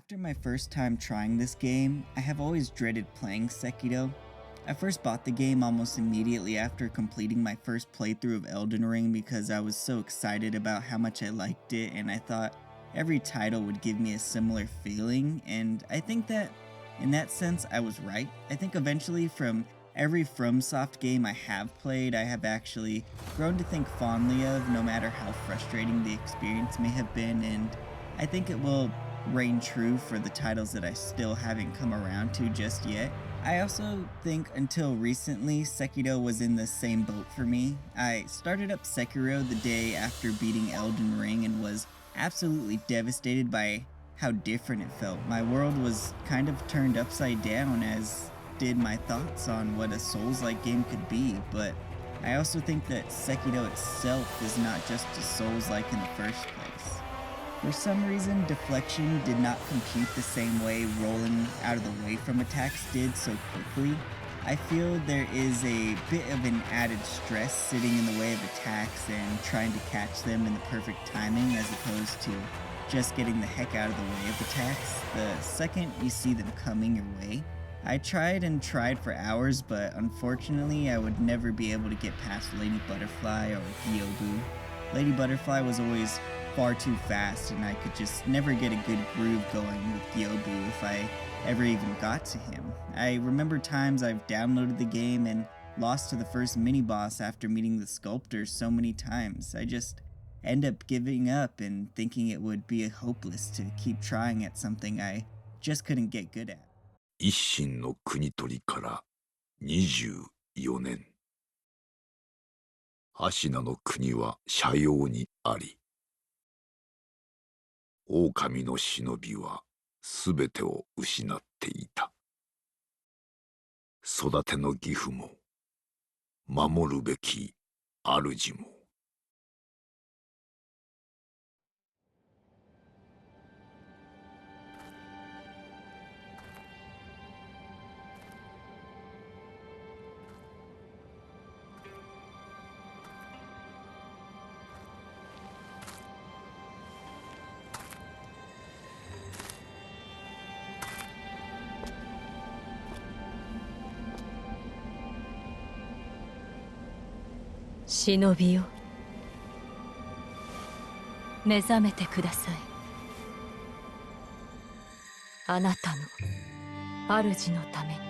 After my first time trying this game, I have always dreaded playing Sekiro. I first bought the game almost immediately after completing my first playthrough of Elden Ring because I was so excited about how much I liked it, and I thought every title would give me a similar feeling, and I think that in that sense I was right. I think eventually from every FromSoft game I have played, I have actually grown to think fondly of, no matter how frustrating the experience may have been, and I think it will reign true for the titles that I still haven't come around to just yet. I also think until recently, Sekiro was in the same boat for me. I started up Sekiro the day after beating Elden Ring and was absolutely devastated by how different it felt. My world was kind of turned upside down, as did my thoughts on what a Souls-like game could be, but I also think that Sekiro itself is not just a Souls-like in the first place. For some reason, deflection did not compute the same way rolling out of the way from attacks did so quickly. I feel there is a bit of an added stress sitting in the way of attacks and trying to catch them in the perfect timing, as opposed to just getting the heck out of the way of attacks the second you see them coming your way. I tried and tried for hours, but unfortunately I would never be able to get past Lady Butterfly or Gyobu. Lady Butterfly was always far too fast, and I could just never get a good groove going with Gyobu if I ever even got to him. I remember times I've downloaded the game and lost to the first mini-boss after meeting the sculptor so many times. I just end up giving up and thinking it would be hopeless to keep trying at something I just couldn't get good at. 一心の国取りから24年。芦名の国は斜陽にあり。狼の忍びはすべてを失っていた。育ての義父も、守るべき主も。忍びよ、目覚めてください。あなたの主のために。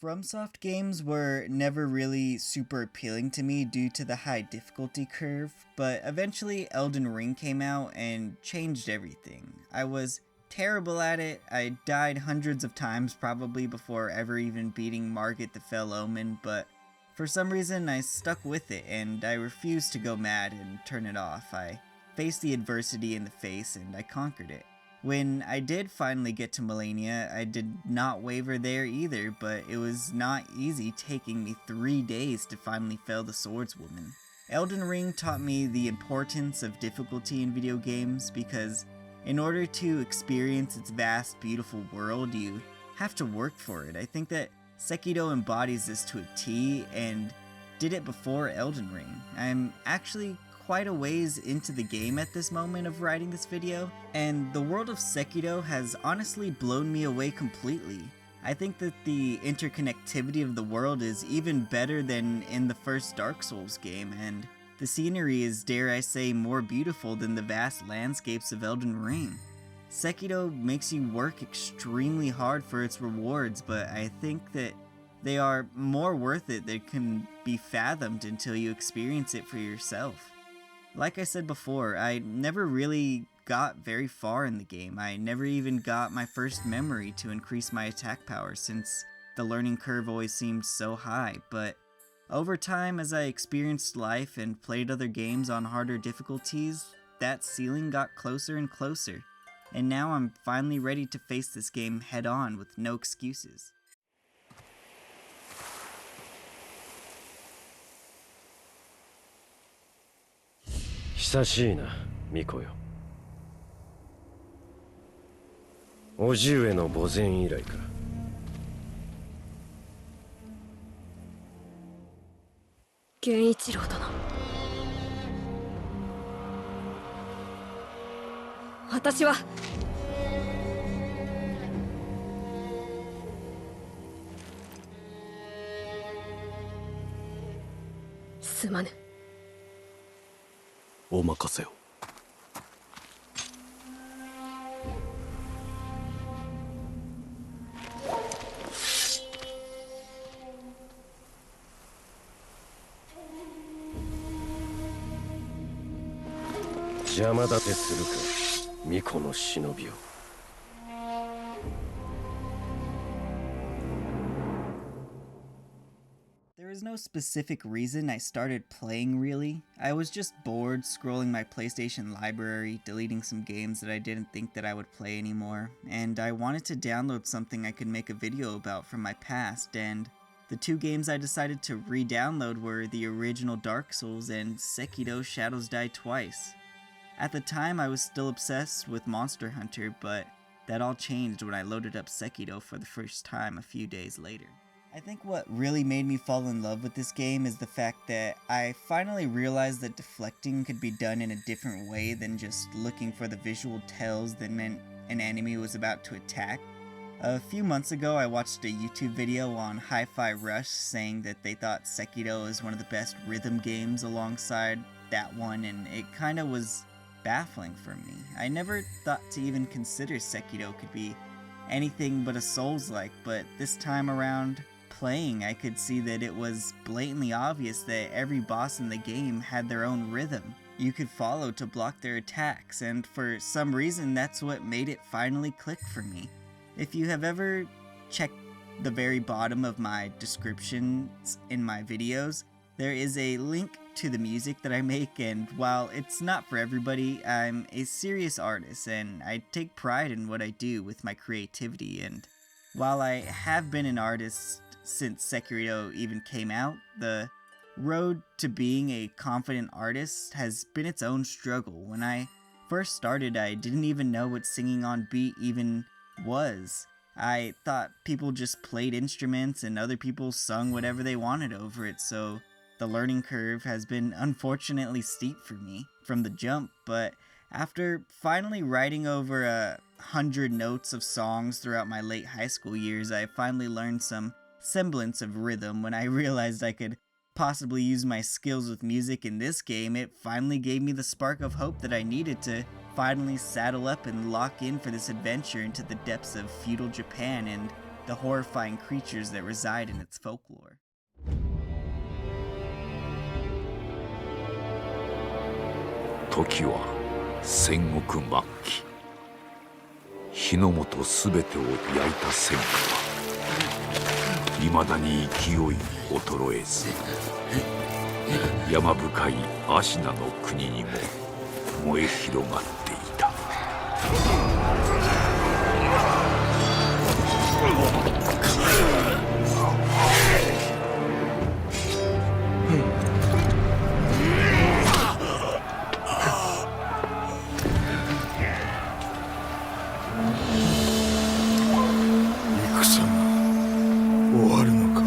FromSoft games were never really super appealing to me due to the high difficulty curve, but eventually Elden Ring came out and changed everything. I was terrible at it. I died hundreds of times probably before ever even beating Margit the Fell Omen, but for some reason I stuck with it and I refused to go mad and turn it off. I faced the adversity in the face and I conquered it. When I did finally get to Melania, I did not waver there either, but it was not easy, taking me 3 days to finally fell the swordswoman. Elden Ring taught me the importance of difficulty in video games because in order to experience its vast, beautiful world, you have to work for it. I think that Sekiro embodies this to a T and did it before Elden Ring. I'm actually quite a ways into the game at this moment of writing this video, and the world of Sekiro has honestly blown me away completely. I think that the interconnectivity of the world is even better than in the first Dark Souls game, and the scenery is, dare I say, more beautiful than the vast landscapes of Elden Ring. Sekiro makes you work extremely hard for its rewards, but I think that they are more worth it than can be fathomed until you experience it for yourself. Like I said before, I never really got very far in the game. I never even got my first memory to increase my attack power, since the learning curve always seemed so high, but over time, as I experienced life and played other games on harder difficulties, that ceiling got closer and closer, and now I'm finally ready to face this game head on with no excuses. 久しいな、巫女よ。叔父上の墓前以来か。源一郎殿、私はすまぬ。お任せを。邪魔立てするか、巫女の忍びを。There is no specific reason I started playing, really. I was just bored scrolling my PlayStation library, deleting some games that I didn't think that I would play anymore, and I wanted to download something I could make a video about from my past, and the two games I decided to re-download were the original Dark Souls and Sekiro Shadows Die Twice. At the time, I was still obsessed with Monster Hunter, but that all changed when I loaded up Sekiro for the first time a few days later. I think what really made me fall in love with this game is the fact that I finally realized that deflecting could be done in a different way than just looking for the visual tells that meant an enemy was about to attack. A few months ago, I watched a YouTube video on Hi-Fi Rush saying that they thought Sekiro is one of the best rhythm games alongside that one, and it kinda was baffling for me. I never thought to even consider Sekiro could be anything but a Souls-like, but this time around playing, I could see that it was blatantly obvious that every boss in the game had their own rhythm you could follow to block their attacks, and for some reason that's what made it finally click for me. If you have ever checked the very bottom of my descriptions in my videos, there is a link to the music that I make, and while it's not for everybody, I'm a serious artist and I take pride in what I do with my creativity, and while I have been an artist since Sekiro even came out, the road to being a confident artist has been its own struggle. When I first started, I didn't even know what singing on beat even was. I thought people just played instruments and other people sung whatever they wanted over it, so the learning curve has been unfortunately steep for me from the jump, but after finally writing over 100 notes of songs throughout my late high school years, I finally learned some semblance of rhythm. When I realized I could possibly use my skills with music in this game, it finally gave me the spark of hope that I needed to finally saddle up and lock in for this adventure into the depths of feudal Japan and the horrifying creatures that reside in its folklore. 時は戦国末期、日の本すべてを焼いた戦火はいまだに勢い衰えず、山深い芦名の国にも燃え広がっていた。戦が終わるのか。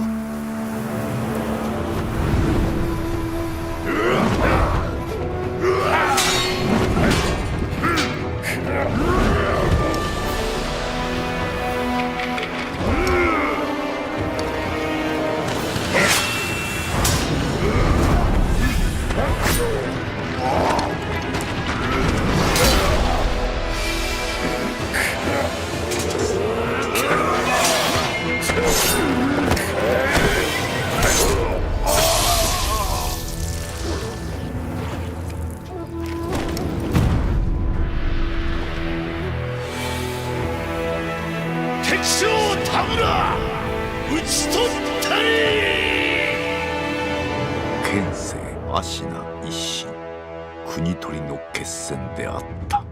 剣聖アシナ一心国取りの決戦であった。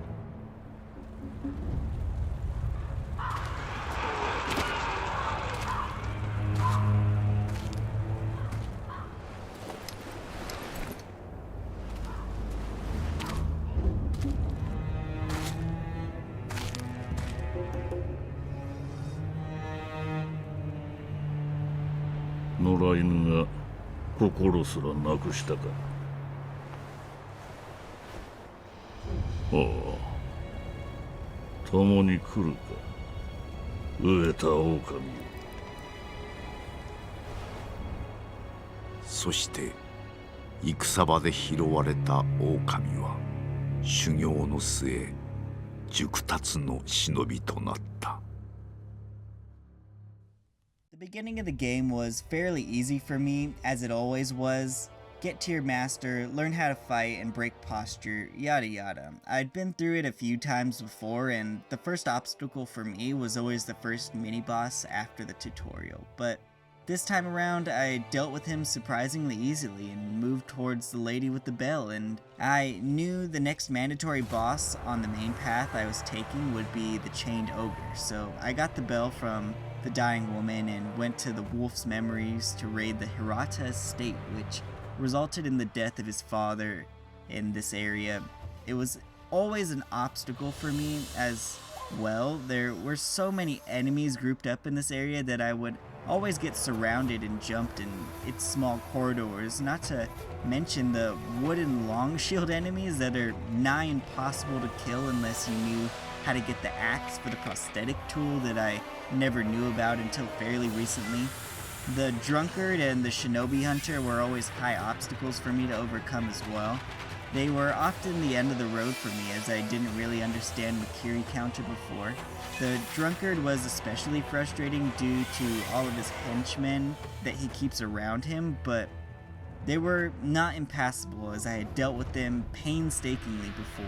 野良犬が心すらなくしたか。ああ、共に来るか、飢えた狼よ。そして戦場で拾われた狼は修行の末熟達の忍びとなった。The beginning of the game was fairly easy for me, as it always was. Get to your master, learn how to fight, and break posture, yada yada. I'd been through it a few times before, and the first obstacle for me was always the first mini-boss after the tutorial, but this time around I dealt with him surprisingly easily and moved towards the lady with the bell, and I knew the next mandatory boss on the main path I was taking would be the Chained Ogre, so I got the bell from the dying woman and went to the Wolf's Memories to raid the Hirata estate, which resulted in the death of his father in this area. It was always an obstacle for me as well. There were so many enemies grouped up in this area that I would always get surrounded and jumped in its small corridors, not to mention the wooden long shield enemies that are nigh impossible to kill unless you knew how to get the axe for the prosthetic tool that I never knew about until fairly recently. The drunkard and the shinobi hunter were always high obstacles for me to overcome as well. They were often the end of the road for me as I didn't really understand Makiri counter before. The drunkard was especially frustrating due to all of his henchmen that he keeps around him, but they were not impassable as I had dealt with them painstakingly before.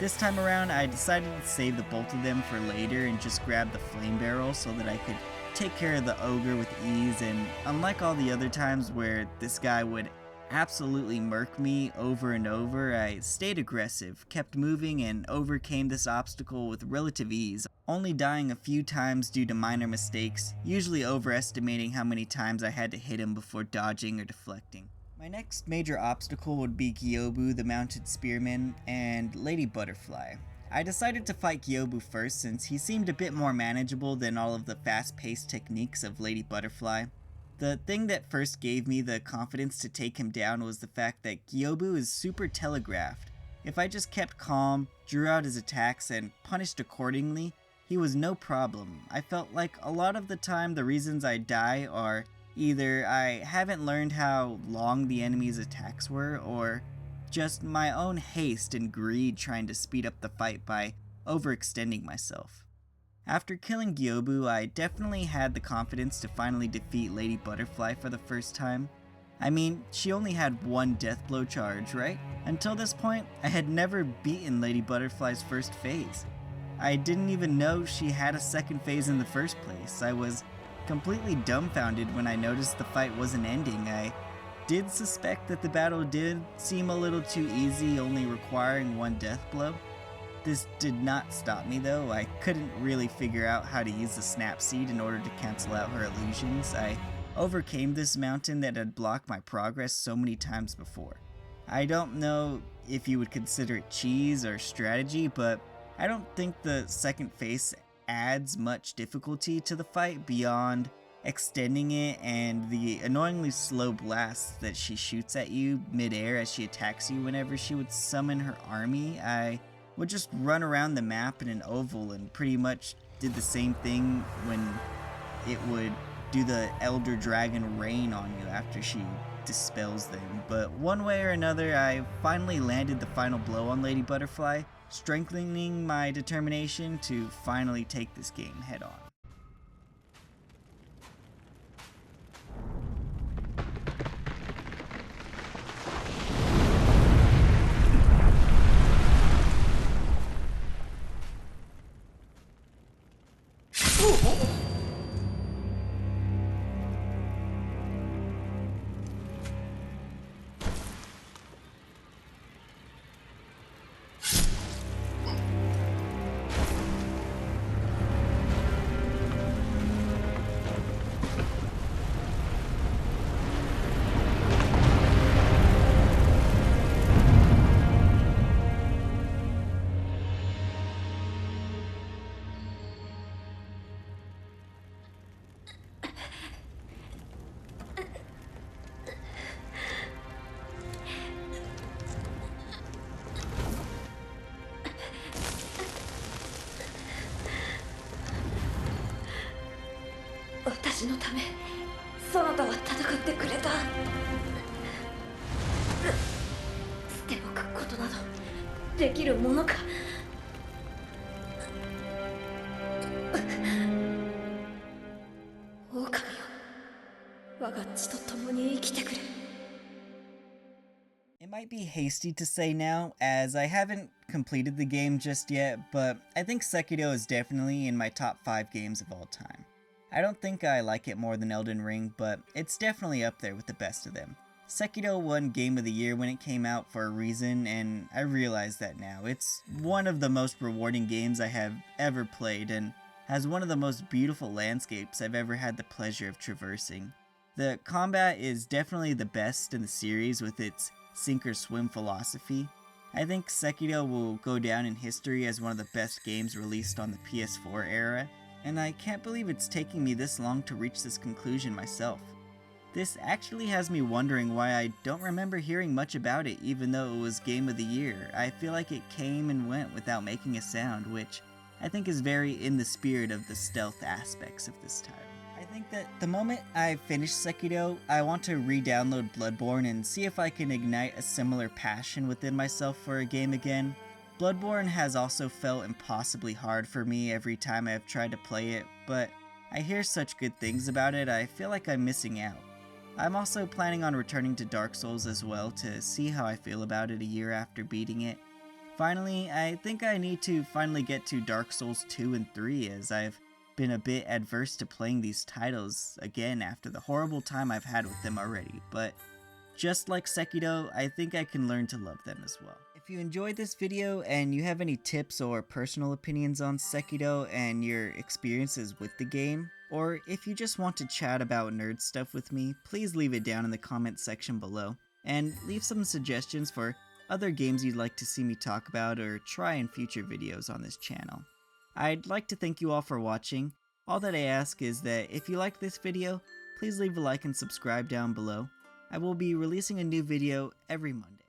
This time around, I decided to save the both of them for later and just grab the flame barrel so that I could take care of the ogre with ease, and unlike all the other times where this guy would absolutely murk me over and over, I stayed aggressive, kept moving, and overcame this obstacle with relative ease, only dying a few times due to minor mistakes, usually overestimating how many times I had to hit him before dodging or deflecting. My next major obstacle would be Gyobu the Mounted Spearman and Lady Butterfly. I decided to fight Gyobu first since he seemed a bit more manageable than all of the fast-paced techniques of Lady Butterfly. The thing that first gave me the confidence to take him down was the fact that Gyobu is super telegraphed. If I just kept calm, drew out his attacks, and punished accordingly, he was no problem. I felt like a lot of the time the reasons I die are either I haven't learned how long the enemy's attacks were, or just my own haste and greed trying to speed up the fight by overextending myself. After killing Gyobu, I definitely had the confidence to finally defeat Lady Butterfly for the first time. I mean, she only had one death blow charge, right? Until this point, I had never beaten Lady Butterfly's first phase. I didn't even know she had a second phase in the first place. I was completely dumbfounded when I noticed the fight wasn't ending. I did suspect that the battle did seem a little too easy, only requiring one death blow. This did not stop me though. I couldn't really figure out how to use the snap seed in order to cancel out her illusions. I overcame this mountain that had blocked my progress so many times before. I don't know if you would consider it cheese or strategy, but I don't think the second phase adds much difficulty to the fight beyond extending it and the annoyingly slow blasts that she shoots at you mid-air as she attacks you. Whenever she would summon her army, I would just run around the map in an oval and pretty much did the same thing when it would do the Elder Dragon rain on you after she dispels them. But one way or another, I finally landed the final blow on Lady Butterfly, strengthening my determination to finally take this game head on. 私のためそなたは戦ってくれた。捨ておくことなどできるものか。狼よ、我が血と共に生きてくれ。It might be hasty to say now, as I haven't completed the game just yet, but I think Sekiro is definitely in my top 5 games of all time. I don't think I like it more than Elden Ring, but it's definitely up there with the best of them. Sekiro won Game of the Year when it came out for a reason, and I realize that now. It's one of the most rewarding games I have ever played, and has one of the most beautiful landscapes I've ever had the pleasure of traversing. The combat is definitely the best in the series with its sink or swim philosophy. I think Sekiro will go down in history as one of the best games released on the PS4 era, and I can't believe it's taking me this long to reach this conclusion myself. This actually has me wondering why I don't remember hearing much about it even though it was Game of the Year. I feel like it came and went without making a sound, which I think is very in the spirit of the stealth aspects of this title. I think that the moment I finish Sekiro, I want to re-download Bloodborne and see if I can ignite a similar passion within myself for a game again. Bloodborne has also felt impossibly hard for me every time I have tried to play it, but I hear such good things about it, I feel like I'm missing out. I'm also planning on returning to Dark Souls as well to see how I feel about it a year after beating it. Finally, I think I need to finally get to Dark Souls 2 and 3 as I've been a bit adverse to playing these titles again after the horrible time I've had with them already, but just like Sekiro, I think I can learn to love them as well. If you enjoyed this video and you have any tips or personal opinions on Sekiro and your experiences with the game, or if you just want to chat about nerd stuff with me, please leave it down in the comment section below, and leave some suggestions for other games you'd like to see me talk about or try in future videos on this channel. I'd like to thank you all for watching. All that I ask is that if you liked this video, please leave a like and subscribe down below. I will be releasing a new video every Monday.